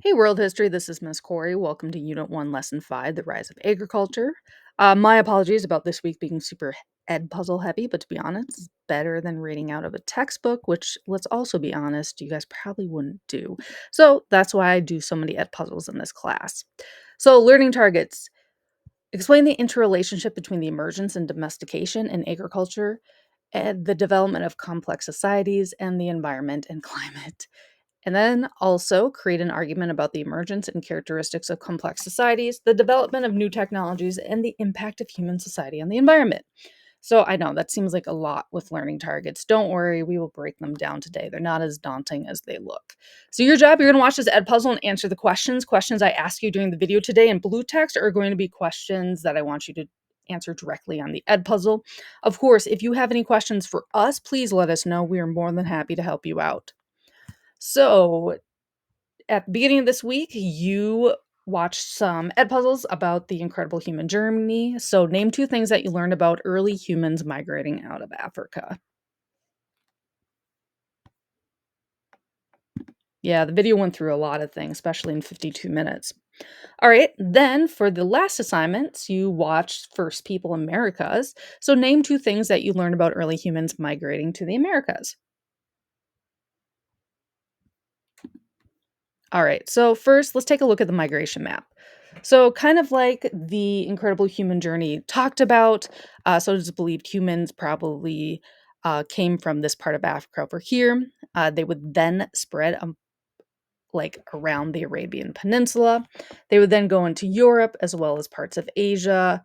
Hey, World History, this is Miss Corey. Welcome to Unit 1, Lesson 5, The Rise of Agriculture. My apologies about this week being super ed puzzle heavy, but to be honest, it's better than reading out of a textbook, which, let's also be honest, you guys probably wouldn't do. So that's why I do so many ed puzzles in this class. So, learning targets explain the interrelationship between the emergence and domestication in agriculture and the development of complex societies and the environment and climate. And then also create an argument about the emergence and characteristics of complex societies, the development of new technologies, and the impact of human society on the environment. So I know that seems like a lot with learning targets. Don't worry, we will break them down today. They're not as daunting as they look. So your job, you're going to watch this ed puzzle and answer the questions. Questions I ask you during the video today in blue text are going to be questions that I want you to answer directly on the ed puzzle. Of course, if you have any questions for us, please let us know. We are more than happy to help you out. So, at the beginning of this week, you watched some ed puzzles about the incredible human journey. So, name two things that you learned about early humans migrating out of Africa. Yeah, the video went through a lot of things, especially in 52 minutes. All right, then for the last assignments, you watched First People Americas. So, name two things that you learned about early humans migrating to the Americas. All right, so first, let's take a look at the migration map. So, kind of like the incredible human journey talked about, so it's believed humans probably came from this part of Africa over here. They would then spread like around the Arabian Peninsula. They would then go into Europe as well as parts of Asia,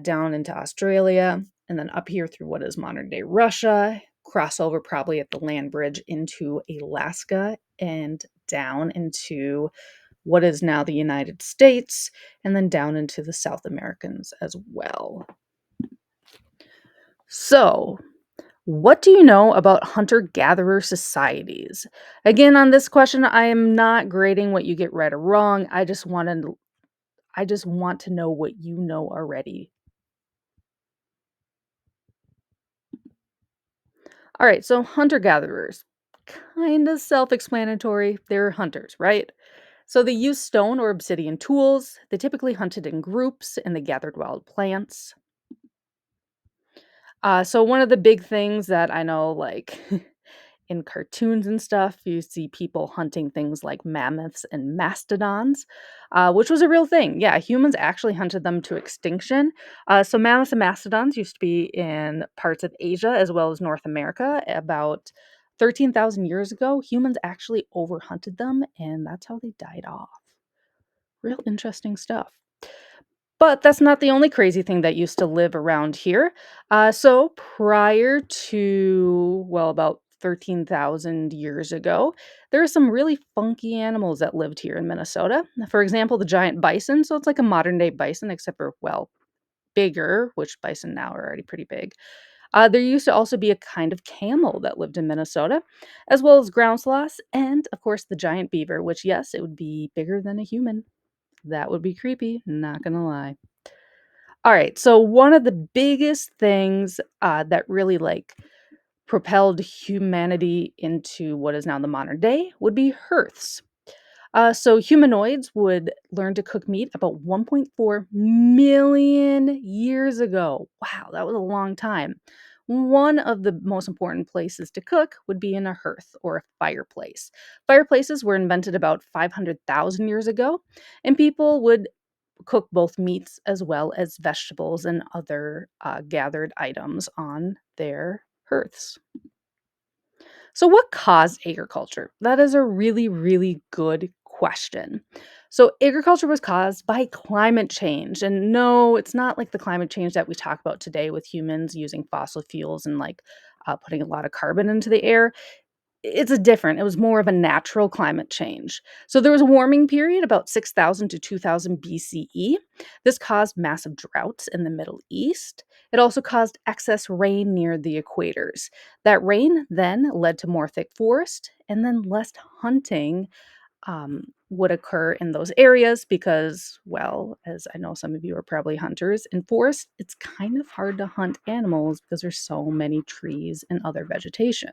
down into Australia, and then up here through what is modern day Russia, cross over probably at the land bridge into Alaska and down into what is now the United States, and then down into the South Americans as well. So, what do you know about hunter gatherer societies? Again, on this question, I am not grading what you get right or wrong. I just want to know what you know already. All right, so hunter gatherers. Kind of self explanatory. They're hunters, right? So they used stone or obsidian tools. They typically hunted in groups and they gathered wild plants. So one of the big things that I know, like in cartoons and stuff, you see people hunting things like mammoths and mastodons, which was a real thing. Yeah, humans actually hunted them to extinction. So mammoths and mastodons used to be in parts of Asia as well as North America. About 13,000 years ago, humans actually overhunted them, and that's how they died off. Real interesting stuff. But that's not the only crazy thing that used to live around here. So prior to, well, about 13,000 years ago, there are some really funky animals that lived here in Minnesota. For example, the giant bison. So it's like a modern day bison, except for, well, bigger, which bison now are already pretty big. There used to also be a kind of camel that lived in Minnesota, as well as ground sloths, and of course the giant beaver, which, yes, it would be bigger than a human. That would be creepy, not gonna lie. All right, so one of the biggest things, that really, like, propelled humanity into what is now the modern day would be hearths. So humanoids would learn to cook meat about 1.4 million years ago. Wow, that was a long time. One of the most important places to cook would be in a hearth or a fireplace. Fireplaces were invented about 500,000 years ago, and people would cook both meats as well as vegetables and other gathered items on their hearths. So, what caused agriculture? That is a really, really good question. So, agriculture was caused by climate change. And no, it's not like the climate change that we talk about today with humans using fossil fuels and like putting a lot of carbon into the air. It was more of a natural climate change. So there was a warming period about 6,000 to 2000 BCE. This caused massive droughts in the Middle East. It also caused excess rain near the equators. That rain then led to more thick forest, and then less hunting would occur in those areas because, well, as I know some of you are probably hunters, in forest, it's kind of hard to hunt animals because there's so many trees and other vegetation.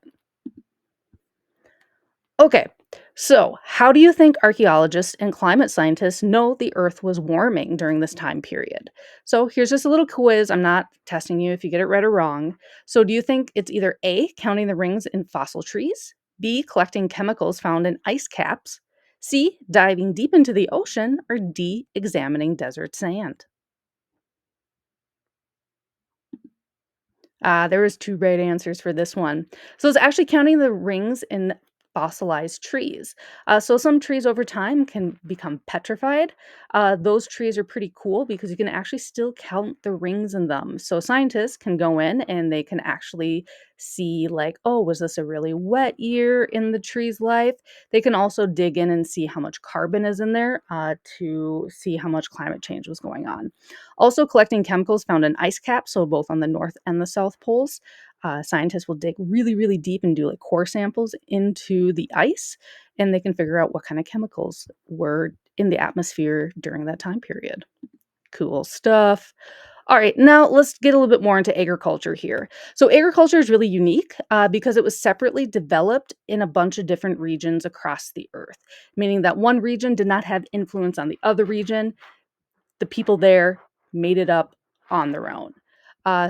Okay, so how do you think archaeologists and climate scientists know the Earth was warming during this time period? So here's just a little quiz. I'm not testing you if you get it right or wrong. So do you think it's either A, counting the rings in fossil trees, B, collecting chemicals found in ice caps, C, diving deep into the ocean, or D, examining desert sand? There was 2 right answers for this one. So it's actually counting the rings in fossilized trees. So some trees over time can become petrified. Those trees are pretty cool because you can actually still count the rings in them. So scientists can go in and they can actually see like, oh, was this a really wet year in the tree's life? They can also dig in and see how much carbon is in there to see how much climate change was going on. Also, collecting chemicals found in ice caps, so both on the North and the South Poles. Scientists will dig really, really deep and do like core samples into the ice, and they can figure out what kind of chemicals were in the atmosphere during that time period. Cool stuff. All right, now let's get a little bit more into agriculture here. So, agriculture is really unique because it was separately developed in a bunch of different regions across the earth, meaning that one region did not have influence on the other region. The people there made it up on their own.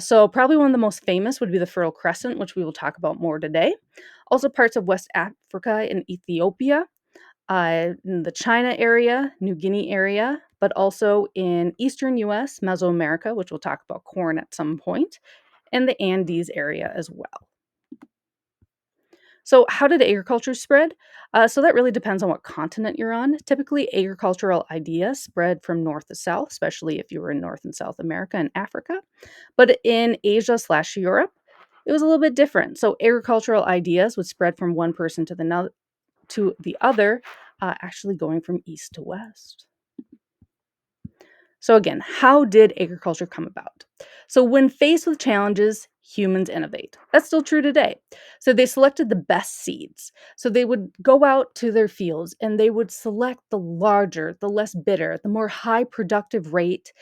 So, probably one of the most famous would be the Fertile Crescent, which we will talk about more today. Also, parts of West Africa and Ethiopia, in the China area, New Guinea area, but also in Eastern US, Mesoamerica, which we'll talk about corn at some point, and the Andes area as well. So, how did agriculture spread? So, that really depends on what continent you're on. Typically, agricultural ideas spread from north to south, especially if you were in North and South America and Africa. But in Asia/slash Europe, it was a little bit different. So, agricultural ideas would spread from one person to the other, actually going from east to west. So, again, how did agriculture come about? So, when faced with challenges, humans innovate. That's still true today. So, they selected the best seeds. So, they would go out to their fields and they would select the larger, the less bitter, the more high productive rate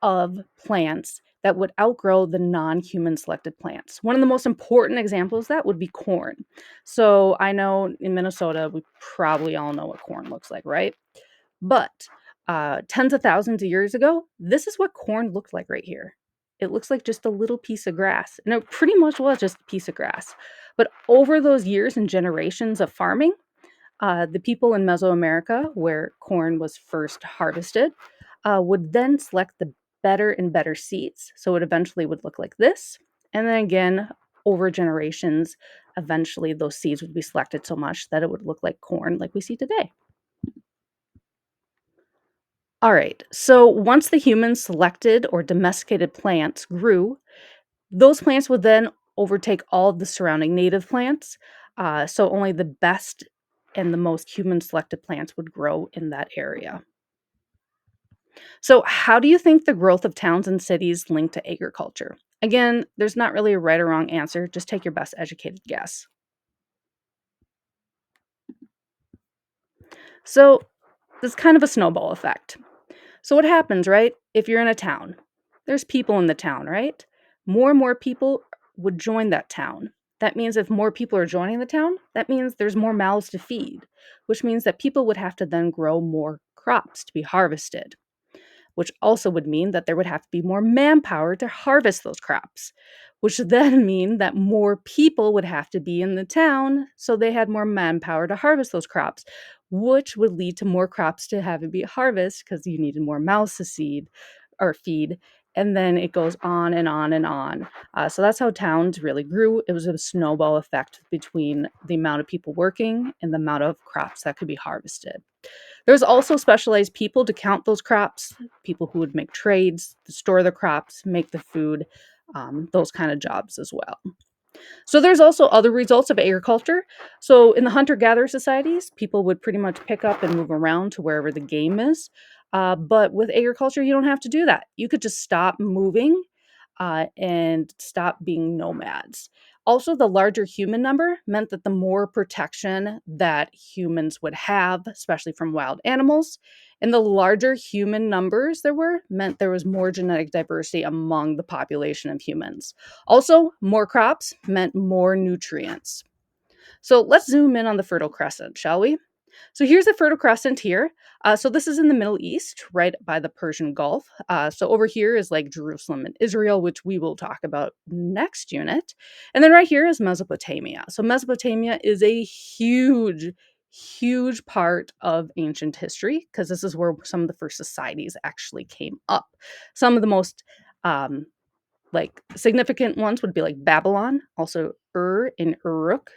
of plants that would outgrow the non human selected plants. One of the most important examples of that would be corn. So, I know in Minnesota, we probably all know what corn looks like, right? But, tens of thousands of years ago, this is what corn looked like right here. It looks like just a little piece of grass, and it pretty much was just a piece of grass. But over those years and generations of farming, the people in Mesoamerica, where corn was first harvested, would then select the better and better seeds. So it eventually would look like this. And then again, over generations, eventually those seeds would be selected so much that it would look like corn like we see today. All right. So once the humans selected or domesticated plants grew, those plants would then overtake all of the surrounding native plants. So only the best and the most human selected plants would grow in that area. So, how do you think the growth of towns and cities linked to agriculture? Again, there's not really a right or wrong answer. Just take your best educated guess. So, it's kind of a snowball effect. So what happens, right? If you're in a town, there's people in the town, right? More and more people would join that town. That means if more people are joining the town, that means there's more mouths to feed, which means that people would have to then grow more crops to be harvested, which also would mean that there would have to be more manpower to harvest those crops, which would then mean that more people would have to be in the town so they had more manpower to harvest those crops, which would lead to more crops to have to be harvested because you needed more mouths to seed or feed. And then it goes on and on and on. So that's how towns really grew. It was a snowball effect between the amount of people working and the amount of crops that could be harvested. There's also specialized people to count those crops, people who would make trades, to store the crops, make the food, those kind of jobs as well. So there's also other results of agriculture. So in the hunter-gatherer societies, people would pretty much pick up and move around to wherever the game is. But with agriculture, you don't have to do that. You could just stop moving and stop being nomads. Also, the larger human number meant that the more protection that humans would have, especially from wild animals, and the larger human numbers there were, meant there was more genetic diversity among the population of humans. Also, more crops meant more nutrients. So let's zoom in on the Fertile Crescent, shall we? So here's the Fertile Crescent here. So this is in the Middle East, right by the Persian Gulf. So over here is like Jerusalem and Israel, which we will talk about next unit. And then right here is Mesopotamia. So Mesopotamia is a huge, huge part of ancient history because this is where some of the first societies actually came up. Some of the most um, like significant ones would be like Babylon, also Ur and Uruk.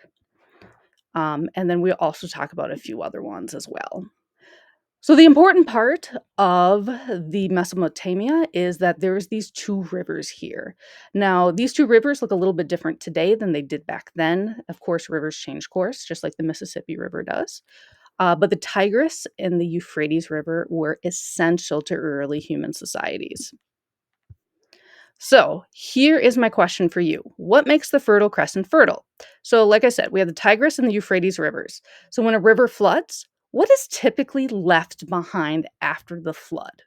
And then we'll also talk about a few other ones as well. So the important part of the Mesopotamia is that there's these two rivers here. Now, these two rivers look a little bit different today than they did back then. Of course, rivers change course, just like the Mississippi River does. But the Tigris and the Euphrates River were essential to early human societies. So, here is my question for you. What makes the Fertile Crescent fertile? So, like I said, we have the Tigris and the Euphrates rivers. So, when a river floods, what is typically left behind after the flood?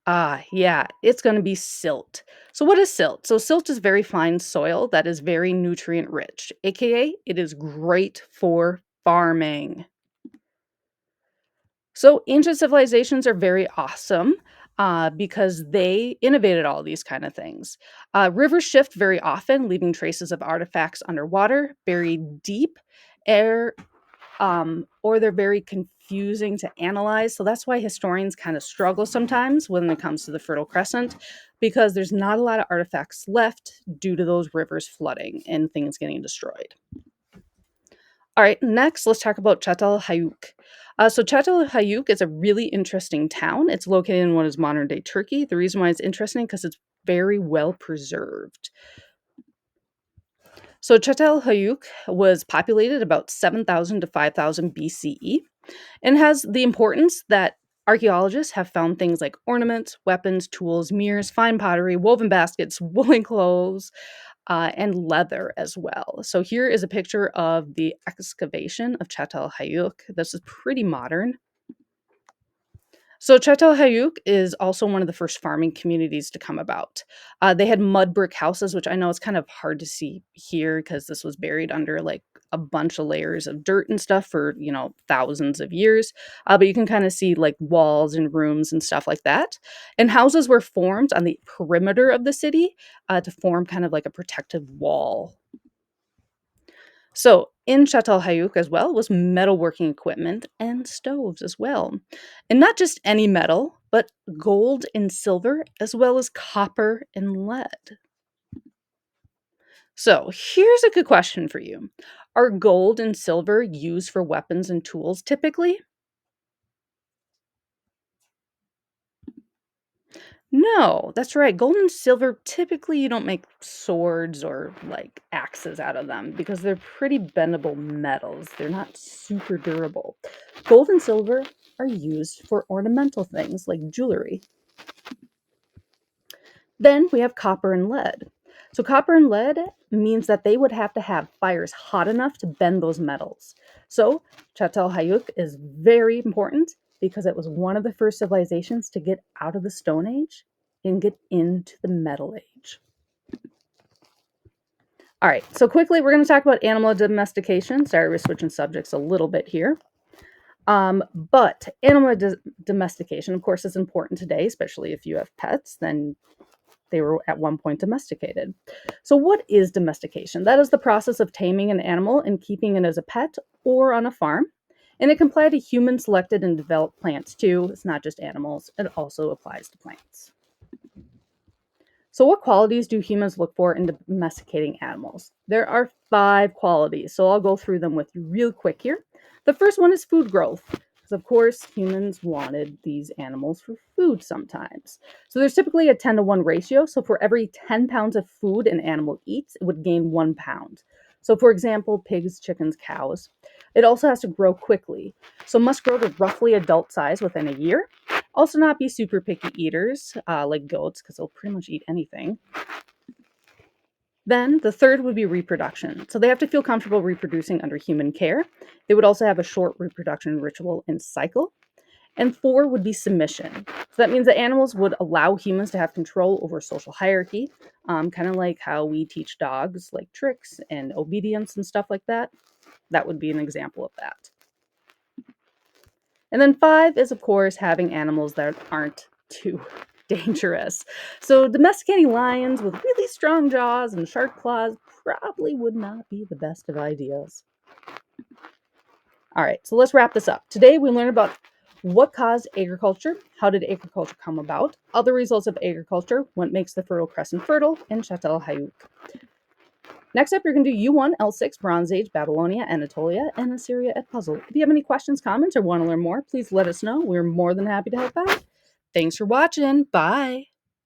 Yeah, it's going to be silt. So, what is silt? So, silt is very fine soil that is very nutrient rich, aka, it is great for farming. So ancient civilizations are very awesome because they innovated all these kind of things. Rivers shift very often, leaving traces of artifacts underwater, buried deep, air, or they're very confusing to analyze. So that's why historians kind of struggle sometimes when it comes to the Fertile Crescent, because there's not a lot of artifacts left due to those rivers flooding and things getting destroyed. All right, next, let's talk about Çatal Hayuk. So Çatal Hayuk is a really interesting town. It's located in what is modern day Turkey. The reason why it's interesting because it's very well preserved. So Çatal Hayuk was populated about 7,000 to 5,000 BCE and has the importance that archaeologists have found things like ornaments, weapons, tools, mirrors, fine pottery, woven baskets, woolen clothes, and leather as well. So here is a picture of the excavation of Çatal Hayuk. This is pretty modern. So Çatal Hayuk is also one of the first farming communities to come about. They had mud brick houses, which I know it's kind of hard to see here because this was buried under like a bunch of layers of dirt and stuff for thousands of years. But you can kind of see like walls and rooms and stuff like that. And houses were formed on the perimeter of the city to form kind of like a protective wall. So in Chatel Hayuk as well was metalworking equipment and stoves as well. And not just any metal, but gold and silver, as well as copper and lead. So here's a good question for you. Are gold and silver used for weapons and tools typically? No, that's right. Gold and silver, typically you don't make swords or like axes out of them because they're pretty bendable metals. They're not super durable. Gold and silver are used for ornamental things like jewelry. Then we have copper and lead. So, copper and lead means that they would have to have fires hot enough to bend those metals. So, Chatel Hayuk is very important because it was one of the first civilizations to get out of the Stone Age and get into the Metal Age. All right, so quickly, we're going to talk about animal domestication. Sorry, we're switching subjects a little bit here. But animal domestication, of course, is important today, especially if you have pets, then they were at one point domesticated. So, what is domestication? That is the process of taming an animal and keeping it as a pet or on a farm. And it can apply to human selected and developed plants too. It's not just animals, it also applies to plants. So, what qualities do humans look for in domesticating animals? There are 5 qualities, so I'll go through them with you real quick here. The first one is food growth, because of course humans wanted these animals for food sometimes. So, there's typically a 10-to-1 ratio. So, for every 10 pounds of food an animal eats, it would gain 1 pound. So, for example, pigs, chickens, cows. It also has to grow quickly, so must grow to roughly adult size within a year. Also, not be super picky eaters like goats, because they'll pretty much eat anything. Then the third would be reproduction. So they have to feel comfortable reproducing under human care. They would also have a short reproduction ritual and cycle. And 4 would be submission. So that means that animals would allow humans to have control over social hierarchy, kind of like how we teach dogs like tricks and obedience and stuff like that. That would be an example of that. And then 5 is, of course, having animals that aren't too dangerous. So domesticating lions with really strong jaws and sharp claws probably would not be the best of ideas. All right, so let's wrap this up. Today we learned about what caused agriculture, how did agriculture come about, other results of agriculture, what makes the Fertile Crescent fertile, and Chatel Hayuk. Next up, you're going to do U1-L6, Bronze Age, Babylonia, Anatolia, and Assyria at Puzzle. If you have any questions, comments, or want to learn more, please let us know. We're more than happy to help out. Thanks for watching. Bye.